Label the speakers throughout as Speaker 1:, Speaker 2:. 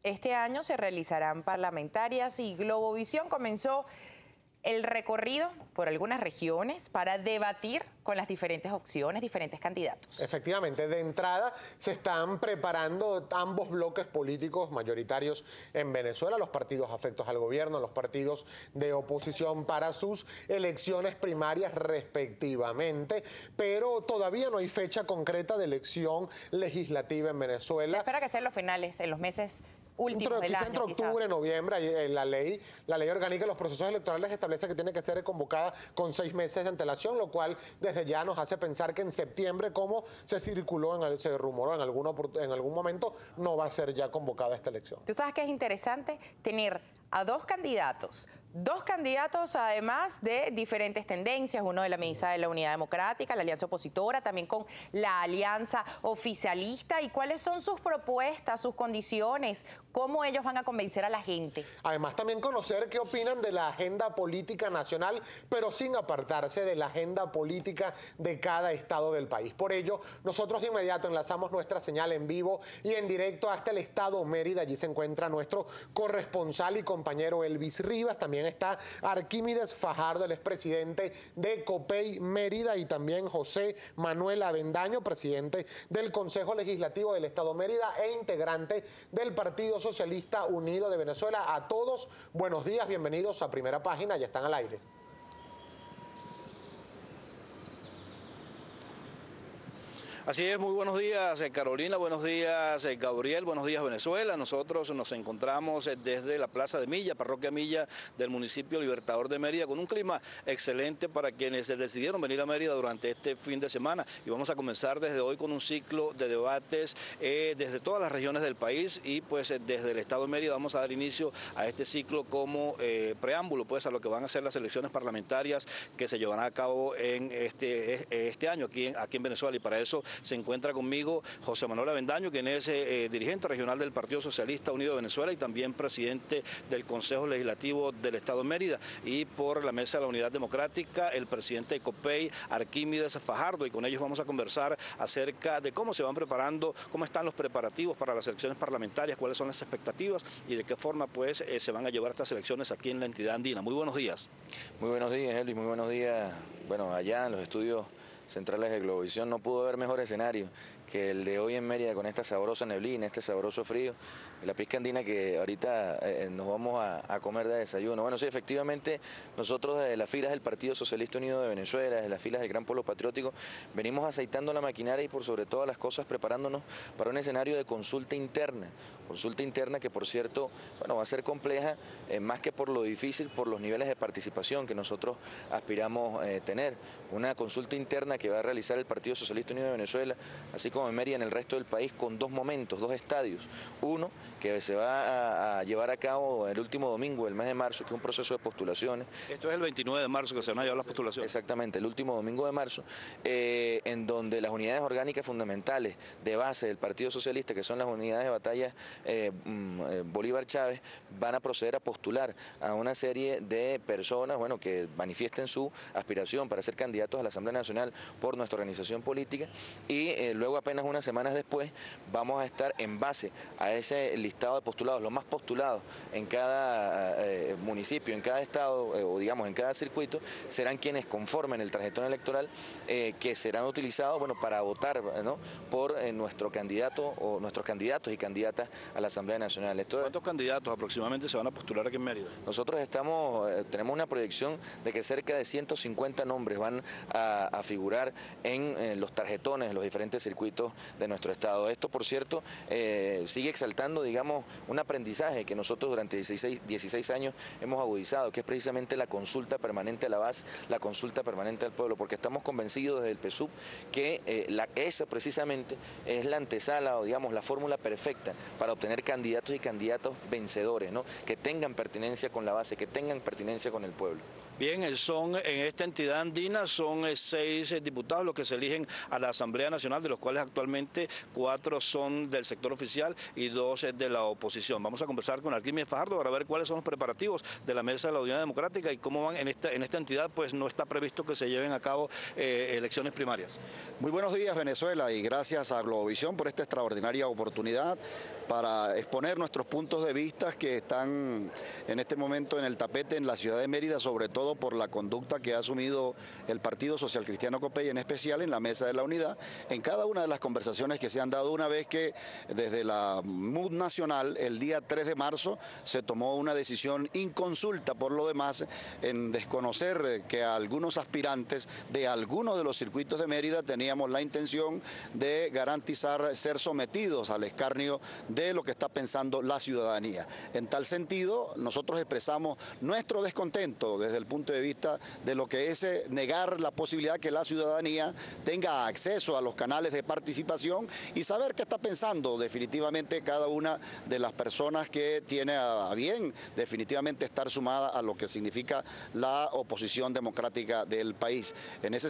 Speaker 1: Este año se realizarán parlamentarias y Globovisión comenzó el recorrido por algunas regiones para debatir con las diferentes opciones, diferentes candidatos.
Speaker 2: Efectivamente, de entrada se están preparando ambos bloques políticos mayoritarios en Venezuela, los partidos afectos al gobierno, los partidos de oposición para sus elecciones primarias respectivamente, pero todavía no hay fecha concreta de elección legislativa en Venezuela.
Speaker 1: Se espera que sean los finales, en los meses últimos del año,
Speaker 2: entre octubre, noviembre, la ley orgánica de los procesos electorales establece que tiene que ser convocada con 6 meses de antelación, lo cual desde ya nos hace pensar que en septiembre, como se circuló, se rumoró en algún momento, no va a ser ya convocada esta elección.
Speaker 1: Tú sabes que es interesante tener a dos candidatos además de diferentes tendencias, uno de la Mesa de la Unidad Democrática, la alianza opositora, también con la alianza oficialista, y cuáles son sus propuestas, sus condiciones, cómo ellos van a convencer a la gente.
Speaker 2: Además, también conocer qué opinan de la agenda política nacional, pero sin apartarse de la agenda política de cada estado del país. Por ello, nosotros de inmediato enlazamos nuestra señal en vivo y en directo hasta el estado Mérida. Allí se encuentra nuestro corresponsal y compañero Elvis Rivas. También está Arquímedes Fajardo, el expresidente de COPEI Mérida, y también José Manuel Avendaño, presidente del Consejo Legislativo del Estado Mérida e integrante del Partido Socialista Unido de Venezuela. A todos, buenos días, bienvenidos a Primera Página, ya están al aire.
Speaker 3: Así es, muy buenos días Carolina, buenos días Gabriel, buenos días Venezuela. Nosotros nos encontramos desde la Plaza de Milla, Parroquia Milla del municipio Libertador de Mérida, con un clima excelente para quienes decidieron venir a Mérida durante este fin de semana. Y vamos a comenzar desde hoy con un ciclo de debates desde todas las regiones del país, y pues desde el estado de Mérida vamos a dar inicio a este ciclo como preámbulo pues a lo que van a ser las elecciones parlamentarias que se llevarán a cabo en este año aquí en Venezuela. Y para eso se encuentra conmigo José Manuel Avendaño, quien es dirigente regional del Partido Socialista Unido de Venezuela y también presidente del Consejo Legislativo del Estado de Mérida, y por la Mesa de la Unidad Democrática, el presidente de COPEI, Arquímedes Fajardo, y con ellos vamos a conversar acerca de cómo se van preparando, cómo están los preparativos para las elecciones parlamentarias, cuáles son las expectativas y de qué forma pues se van a llevar estas elecciones aquí en la entidad andina. Muy buenos días.
Speaker 4: Muy buenos días, Elvis, muy buenos días. Bueno, allá en los estudios centrales de Globovisión no pudo haber mejor escenario que el de hoy en Mérida, con esta sabrosa neblina, este sabroso frío, la pizca andina que ahorita nos vamos a comer de desayuno. Bueno, sí, efectivamente, nosotros desde las filas del Partido Socialista Unido de Venezuela, desde las filas del Gran Pueblo Patriótico, venimos aceitando la maquinaria y por sobre todas las cosas preparándonos para un escenario de consulta interna que por cierto, bueno, va a ser compleja, más que por lo difícil, por los niveles de participación que nosotros aspiramos tener. Una consulta interna que va a realizar el Partido Socialista Unido de Venezuela, así como en Mérida, en el resto del país, con dos momentos, dos estadios. Uno, que se va a llevar a cabo el último domingo del mes de marzo, que es un proceso de postulaciones.
Speaker 3: Esto es el 29 de marzo que se van a llevar las postulaciones.
Speaker 4: Exactamente, el último domingo de marzo, en donde las unidades orgánicas fundamentales de base del Partido Socialista, que son las unidades de batalla Bolívar Chávez, van a proceder a postular a una serie de personas, bueno, que manifiesten su aspiración para ser candidatos a la Asamblea Nacional por nuestra organización política, y luego apenas unas semanas después vamos a estar en base a ese listado de postulados, los más postulados en cada municipio, en cada estado o digamos en cada circuito, serán quienes conformen el tarjetón electoral que serán utilizados, bueno, para votar, ¿no?, por nuestro candidato o nuestros candidatos y candidatas a la Asamblea Nacional.
Speaker 3: ¿Cuántos candidatos aproximadamente se van a postular aquí en Mérida?
Speaker 4: Nosotros tenemos una proyección de que cerca de 150 nombres van a figurar en los tarjetones de los diferentes circuitos de nuestro estado. Esto, por cierto, sigue exaltando, digamos, un aprendizaje que nosotros durante 16 años hemos agudizado, que es precisamente la consulta permanente a la base, la consulta permanente al pueblo, porque estamos convencidos desde el PSUV que esa precisamente es la antesala o digamos la fórmula perfecta para obtener candidatos y candidatos vencedores, ¿no?, que tengan pertinencia con la base, que tengan pertinencia con el pueblo.
Speaker 3: Bien, en esta entidad andina son 6 diputados los que se eligen a la Asamblea Nacional, de los cuales actualmente 4 son del sector oficial y 2 de la oposición. Vamos a conversar con Arquímedes Fajardo para ver cuáles son los preparativos de la Mesa de la Unidad Democrática y cómo van en esta entidad, pues no está previsto que se lleven a cabo elecciones primarias.
Speaker 5: Muy buenos días, Venezuela, y gracias a Globovisión por esta extraordinaria oportunidad para exponer nuestros puntos de vista que están en este momento en el tapete en la ciudad de Mérida, sobre todo por la conducta que ha asumido el Partido Social Cristiano Copey, en especial en la Mesa de la Unidad, en cada una de las conversaciones que se han dado, una vez que desde la MUD Nacional el día 3 de marzo se tomó una decisión inconsulta por lo demás en desconocer que algunos aspirantes de algunos de los circuitos de Mérida teníamos la intención de garantizar ser sometidos al escarnio de lo que está pensando la ciudadanía. En tal sentido, nosotros expresamos nuestro descontento desde el punto de vista de lo que es negar la posibilidad que la ciudadanía tenga acceso a los canales de participación y saber qué está pensando definitivamente cada una de las personas que tiene a bien definitivamente estar sumada a lo que significa la oposición democrática del país.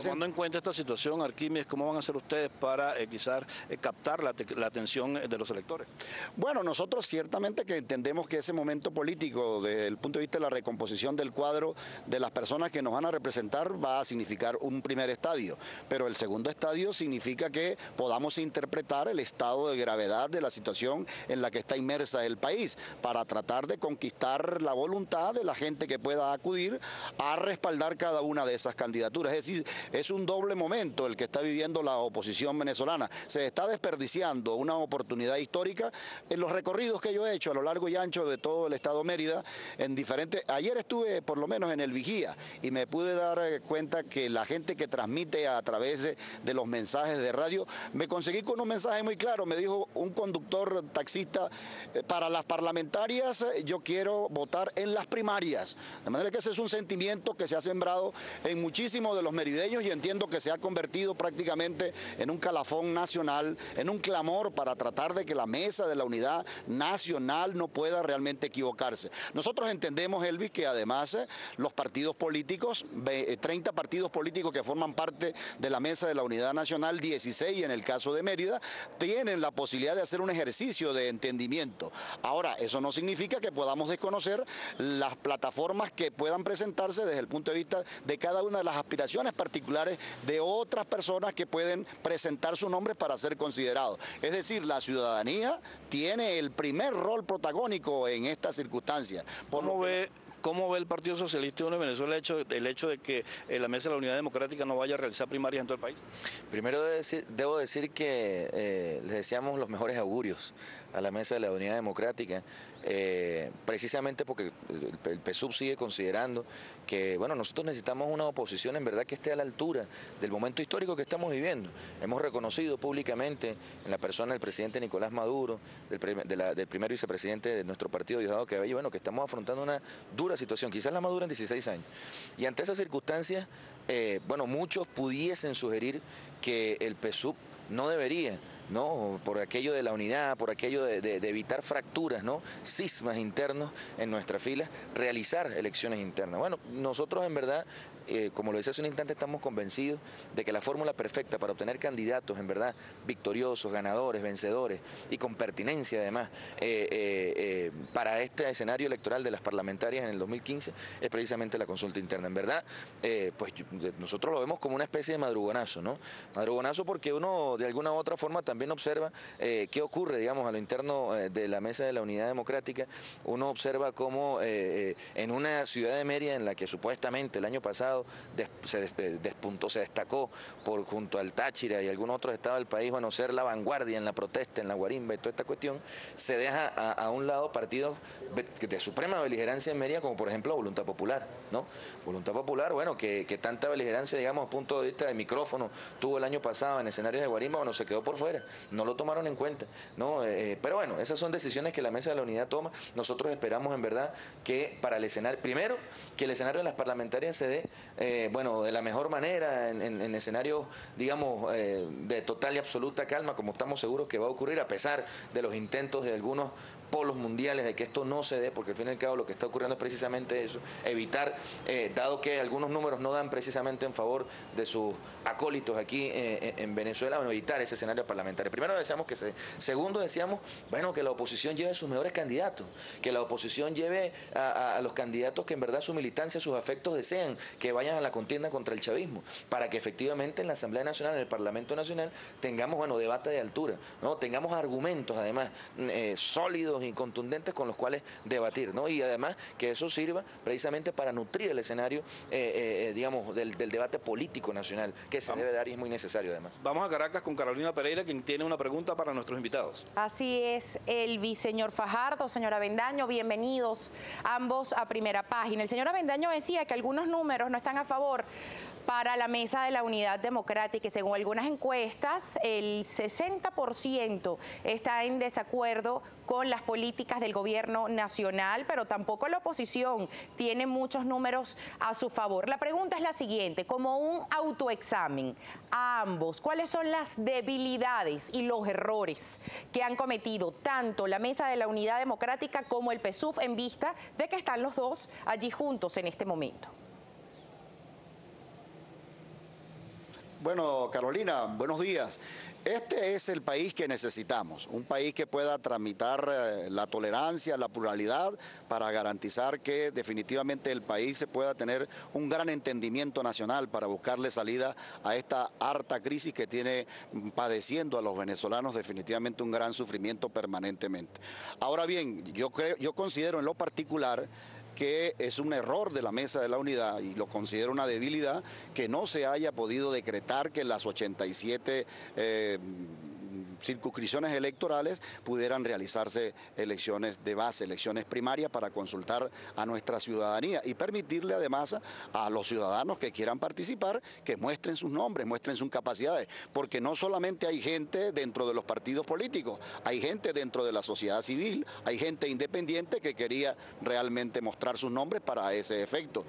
Speaker 3: Tomando en cuenta esta situación, Arquímedes, ¿cómo van a hacer ustedes para quizás captar la atención de los electores?
Speaker 5: Bueno, nosotros ciertamente que entendemos que ese momento político, desde el punto de vista de la recomposición del cuadro de las personas que nos van a representar, va a significar un primer estadio, pero el segundo estadio significa que podamos interpretar el estado de gravedad de la situación en la que está inmersa el país, para tratar de conquistar la voluntad de la gente que pueda acudir a respaldar cada una de esas candidaturas. Es decir, es un doble momento el que está viviendo la oposición venezolana. Se está desperdiciando una oportunidad histórica en los recorridos que yo he hecho a lo largo y ancho de todo el estado Mérida, en diferentes... Ayer estuve por lo menos en el Vigía y me pude dar cuenta que la gente que transmite a través de los mensajes de radio, me conseguí con un mensaje muy claro, me dijo un conductor taxista, para las parlamentarias yo quiero votar en las primarias. De manera que ese es un sentimiento que se ha sembrado en muchísimos de los merideños y entiendo que se ha convertido prácticamente en un calafón nacional, en un clamor para tratar de que la Mesa de la Unidad Nacional no pueda realmente equivocarse. Nosotros entendemos, Elvis, que además los partidos políticos, 30 partidos políticos que forman parte de la Mesa de la Unidad Nacional, 16 en el caso de Mérida, tienen la posibilidad de hacer un ejercicio de entendimiento. Ahora, eso no significa que podamos desconocer las plataformas que puedan presentarse desde el punto de vista de cada una de las aspiraciones particulares de otras personas que pueden presentar su nombre para ser considerados. Es decir, la ciudadanía tiene el primer rol protagónico en esta circunstancia.
Speaker 3: ¿Cómo ve el Partido Socialista de Venezuela el hecho de que la Mesa de la Unidad Democrática no vaya a realizar primarias en todo el país?
Speaker 4: Primero debo decir que les deseamos los mejores augurios a la Mesa de la Unidad Democrática, precisamente porque el PSUV sigue considerando que, bueno, nosotros necesitamos una oposición en verdad que esté a la altura del momento histórico que estamos viviendo. Hemos reconocido públicamente en la persona del presidente Nicolás Maduro, del primer vicepresidente de nuestro partido, Diosdado Cabello, bueno, que estamos afrontando una dura situación, quizás la más dura en 16 años. Y ante esas circunstancias, bueno, muchos pudiesen sugerir que el PSUV no debería, ¿no? Por aquello de la unidad, por aquello de evitar fracturas, ¿no? Cismas internos en nuestra fila, realizar elecciones internas. Bueno, nosotros en verdad, como lo decía hace un instante, estamos convencidos de que la fórmula perfecta para obtener candidatos en verdad victoriosos, ganadores, vencedores y con pertinencia además para este escenario electoral de las parlamentarias en el 2015 es precisamente la consulta interna. En verdad, pues nosotros lo vemos como una especie de madrugonazo, ¿no? Madrugonazo porque uno de alguna u otra forma también observa qué ocurre, digamos, a lo interno de la Mesa de la Unidad Democrática. Uno observa cómo en una ciudad de Mérida en la que supuestamente el año pasado despuntó, se destacó junto al Táchira y algún otro estado del país, bueno, ser la vanguardia en la protesta, en la guarimba y toda esta cuestión, se deja a un lado partidos de suprema beligerancia en Mérida, como por ejemplo Voluntad Popular, ¿no? Voluntad Popular, bueno, que tanta beligerancia, digamos, punto de vista de micrófono tuvo el año pasado en escenarios de guarimba, bueno, se quedó por fuera, no lo tomaron en cuenta, ¿no? Pero bueno, esas son decisiones que la Mesa de la Unidad toma. Nosotros esperamos en verdad que para el escenario, primero, que el escenario de las parlamentarias se dé bueno, de la mejor manera, en escenarios, digamos, de total y absoluta calma, como estamos seguros que va a ocurrir, a pesar de los intentos de algunos polos mundiales, de que esto no se dé, porque al fin y al cabo lo que está ocurriendo es precisamente eso, evitar, dado que algunos números no dan precisamente en favor de sus acólitos aquí en Venezuela, bueno, evitar ese escenario parlamentario. Primero deseamos que se... Segundo, decíamos, bueno, que la oposición lleve sus mejores candidatos, que la oposición lleve a los candidatos que en verdad su militancia, sus afectos desean que vayan a la contienda contra el chavismo, para que efectivamente en la Asamblea Nacional, en el Parlamento Nacional, tengamos, bueno, debate de altura, ¿no? Tengamos argumentos, además, sólidos y contundentes con los cuales debatir, ¿no? Y además que eso sirva precisamente para nutrir el escenario, digamos, del debate político nacional, que se debe dar y es muy necesario además.
Speaker 3: Vamos a Caracas con Carolina Pereira, quien tiene una pregunta para nuestros invitados.
Speaker 1: Así es, Elvi, señor Fajardo, señor Avendaño, bienvenidos ambos a Primera Página. El señor Avendaño decía que algunos números no están a favor para la Mesa de la Unidad Democrática y según algunas encuestas el 60% está en desacuerdo con las políticas del gobierno nacional, pero tampoco la oposición tiene muchos números a su favor. La pregunta es la siguiente, como un autoexamen a ambos, ¿cuáles son las debilidades y los errores que han cometido tanto la Mesa de la Unidad Democrática como el PSUV en vista de que están los dos allí juntos en este momento?
Speaker 5: Bueno, Carolina, buenos días. Este es el país que necesitamos, un país que pueda tramitar la tolerancia, la pluralidad, para garantizar que definitivamente el país se pueda tener un gran entendimiento nacional para buscarle salida a esta harta crisis que tiene padeciendo a los venezolanos definitivamente un gran sufrimiento permanentemente. Ahora bien, yo considero en lo particular que es un error de la Mesa de la Unidad y lo considero una debilidad que no se haya podido decretar que las 87 circunscripciones electorales pudieran realizarse elecciones de base, elecciones primarias para consultar a nuestra ciudadanía y permitirle además a los ciudadanos que quieran participar que muestren sus nombres, muestren sus capacidades, porque no solamente hay gente dentro de los partidos políticos, hay gente dentro de la sociedad civil, hay gente independiente que quería realmente mostrar sus nombres para ese efecto,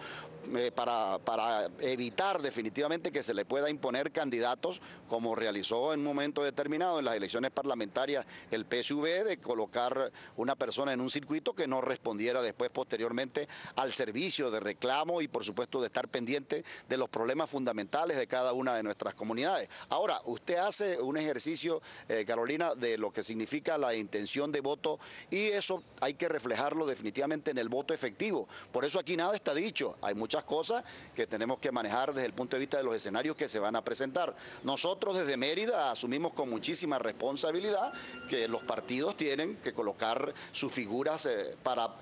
Speaker 5: para evitar definitivamente que se le pueda imponer candidatos como realizó en un momento determinado en las elecciones parlamentarias el PSUV, de colocar una persona en un circuito que no respondiera después posteriormente al servicio de reclamo y por supuesto de estar pendiente de los problemas fundamentales de cada una de nuestras comunidades. Ahora, usted hace un ejercicio, Carolina, de lo que significa la intención de voto y eso hay que reflejarlo definitivamente en el voto efectivo. Por eso aquí nada está dicho, hay muchas cosas que tenemos que manejar desde el punto de vista de los escenarios que se van a presentar. Nosotros desde Mérida asumimos con muchísima responsabilidad que los partidos tienen que colocar sus figuras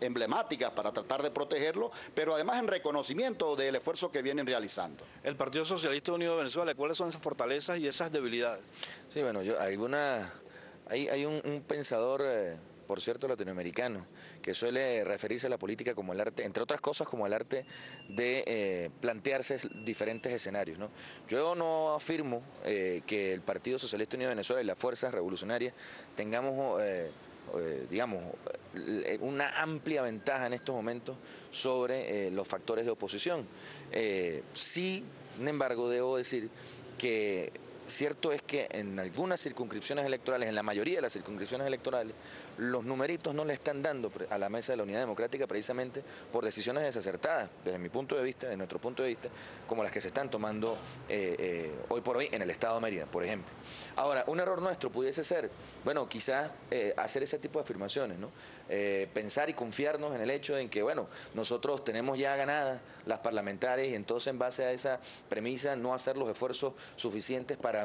Speaker 5: emblemáticas para tratar de protegerlo, pero además en reconocimiento del esfuerzo que vienen realizando.
Speaker 3: El Partido Socialista Unido de Venezuela, ¿cuáles son esas fortalezas y esas debilidades?
Speaker 4: Sí, bueno, hay un pensador, por cierto, latinoamericano, que suele referirse a la política como el arte, entre otras cosas, como el arte de plantearse diferentes escenarios, ¿no? Yo no afirmo que el Partido Socialista Unido de Venezuela y las fuerzas revolucionarias tengamos, digamos, una amplia ventaja en estos momentos sobre los factores de oposición. Sí, sin embargo, debo decir que cierto es que en algunas circunscripciones electorales, en la mayoría de las circunscripciones electorales, los numeritos no le están dando a la Mesa de la Unidad Democrática precisamente por decisiones desacertadas, desde mi punto de vista, desde nuestro punto de vista, como las que se están tomando hoy por hoy en el Estado de Mérida, por ejemplo. Ahora, un error nuestro pudiese ser, bueno, quizás hacer ese tipo de afirmaciones, ¿no? Pensar y confiarnos en el hecho de que, bueno, nosotros tenemos ya ganadas las parlamentarias y entonces en base a esa premisa no hacer los esfuerzos suficientes para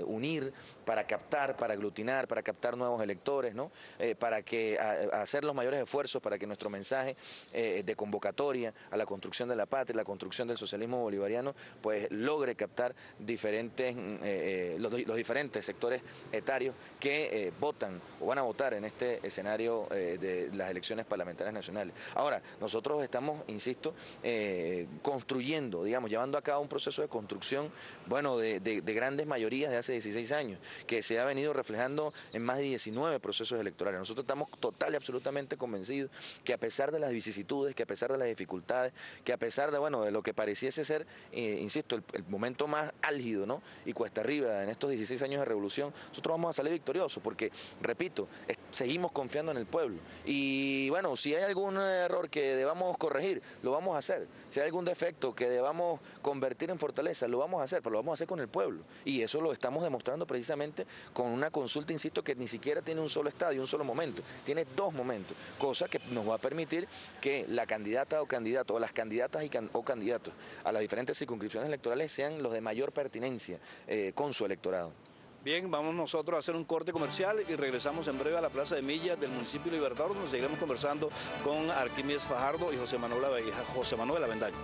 Speaker 4: unir, para captar, para aglutinar, para captar nuevos electores, ¿no? Para que hacer los mayores esfuerzos para que nuestro mensaje de convocatoria a la construcción de la patria, la construcción del socialismo bolivariano, pues logre captar los diferentes sectores etarios que votan o van a votar en este escenario de las elecciones parlamentarias nacionales. Ahora, nosotros estamos, insisto, construyendo, digamos, llevando a cabo un proceso de construcción, bueno, de grandes grandes mayorías de hace 16 años, que se ha venido reflejando en más de 19 procesos electorales. Nosotros estamos total y absolutamente convencidos que a pesar de las vicisitudes, que a pesar de las dificultades, que a pesar de, bueno, de lo que pareciese ser, insisto, el momento más álgido, ¿no?, y cuesta arriba en estos 16 años de revolución, nosotros vamos a salir victoriosos porque, repito, seguimos confiando en el pueblo. Y bueno, si hay algún error que debamos corregir, lo vamos a hacer. Si hay algún defecto que debamos convertir en fortaleza, lo vamos a hacer, pero lo vamos a hacer con el pueblo. Y eso lo estamos demostrando precisamente con una consulta, insisto, que ni siquiera tiene un solo estadio, un solo momento, tiene dos momentos, cosa que nos va a permitir que la candidata o candidato, o las candidatas o candidatos a las diferentes circunscripciones electorales sean los de mayor pertinencia con su electorado.
Speaker 3: Bien, vamos nosotros a hacer un corte comercial y regresamos en breve a la Plaza de Milla del municipio Libertador, donde seguiremos conversando con Arquímedes Fajardo y José Manuel Avendaño.